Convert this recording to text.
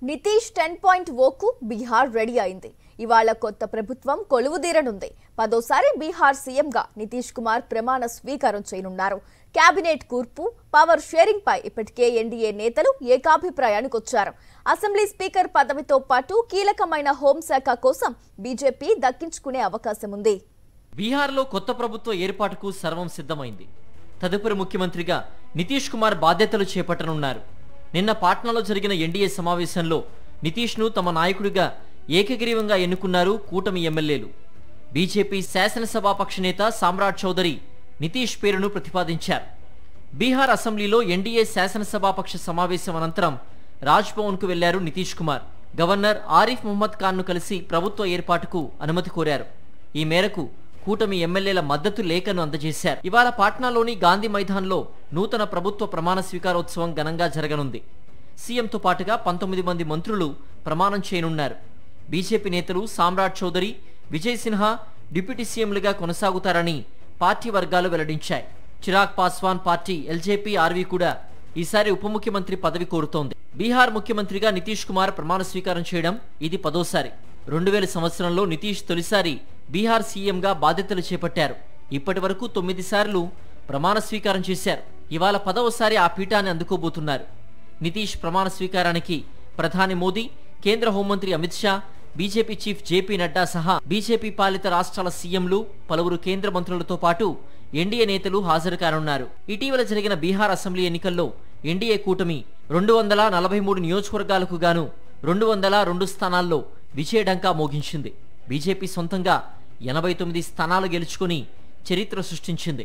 Nitish 10.0కు Bihar ready అయింది. ఇవాళ కొత్త ప్రభుత్వం కొలువుదీరనుంది. 10వ బీహార్ సీఎంగా నితీష్ కుమార్ ప్రమాణ స్వీకారం చేయనున్నారు. కేబినెట్ కూర్పు, పవర్ షేరింగ్ పై ఇప్పటికే ఎన్డీఏ నేతలు ఏకాభిప్రాయానికి వచ్చారు. అసెంబ్లీ స్పీకర్ పదవితో పాటు కీలకమైన హోంశాఖ కోసం బీజేపీ దక్కించుకునే అవకాశం ఉంది. బీహార్లో కొత్త ప్రభుత్వ ఏర్పాటుకు సర్వం సిద్ధమైంది. తదుపరి ముఖ్యమంత్రిగా నితీష్ కుమార్ బాధ్యతలు చేపట్టనున్నారు. నిన్న పాట్నాలో జరిగిన ఎన్డీఏ సమావేశంలో నితీష్ను తమ నాయకుడిగా ఏకగ్రీవంగా ఎన్నుకున్నారు కూటమి ఎమ్మెల్యేలు. బీజేపీ శాసనసభాపక్ష నేత సామ్రాట్ చౌదరి నితీష్ పేరును ప్రతిపాదించారు. బీహార్ అసెంబ్లీలో ఎన్డీఏ శాసనసభాపక్ష సమావేశం అనంతరం రాజ్భవన్కు వెళ్లారు నితీష్ కుమార్. గవర్నర్ ఆరిఫ్ ముహమ్మద్ ఖాన్ను కలిసి ప్రభుత్వ ఏర్పాటుకు అనుమతి కోరారు. ఈ మేరకు కూటమి ఎమ్మెల్యేల మద్దతు లేఖను అందజేశారు. ఇవాళ పాట్నాలోని గాంధీ మైదాన్లో నూతన ప్రభుత్వ ప్రమాణ స్వీకారోత్సవం ఘనంగా జరగనుంది. సీఎంతో పాటుగా 19 మంది మంత్రులు ప్రమాణం చేయనున్నారు. బీజేపీ నేతలు సామ్రాట్ చౌదరి, విజయ్ సిన్హా డిప్యూటీ సీఎంలుగా కొనసాగుతారని పార్టీ వర్గాలు వెల్లడించాయి. Chirag Paswan party LJP RV కూడా ఈసారి ఉప ముఖ్యమంత్రి పదవి కోరుతోంది. బీహార్ ముఖ్యమంత్రిగా నితీష్ కుమార్ ప్రమాణ స్వీకారం చేయడం ఇది 10వసారి. 2000 సంవత్సరంలో నితీష్ తొలిసారి బీహార్ సీఎంగా బాధ్యతలు చేపట్టారు. ఇప్పటి వరకు 9 సార్లు ప్రమాణ స్వీకారం చేశారు. ఇవాళ 10వసారి ఆ పీఠాన్ని అందుకోబోతున్నారు. నితీష్ ప్రమాణ స్వీకారానికి ప్రధాని మోదీ, కేంద్ర హోంమంత్రి Amit Shah, BJP chief JP Nadda సహా బీజేపీ పాలిత రాష్ట్రాల సీఎంలు, పలువురు కేంద్ర మంత్రులతో పాటు ఎన్డీఏ నేతలు హాజరు కానున్నారు. ఇటీవల జరిగిన బీహార్ అసెంబ్లీ ఎన్నికల్లో ఎన్డీఏ కూటమి 243 నియోజకవర్గాలకు గాను 202 స్థానాల్లో విజయఢంకా మోగించింది. బీజేపీ సొంతంగా 89 స్థానాలు గెలుచుకుని చరిత్ర సృష్టించింది.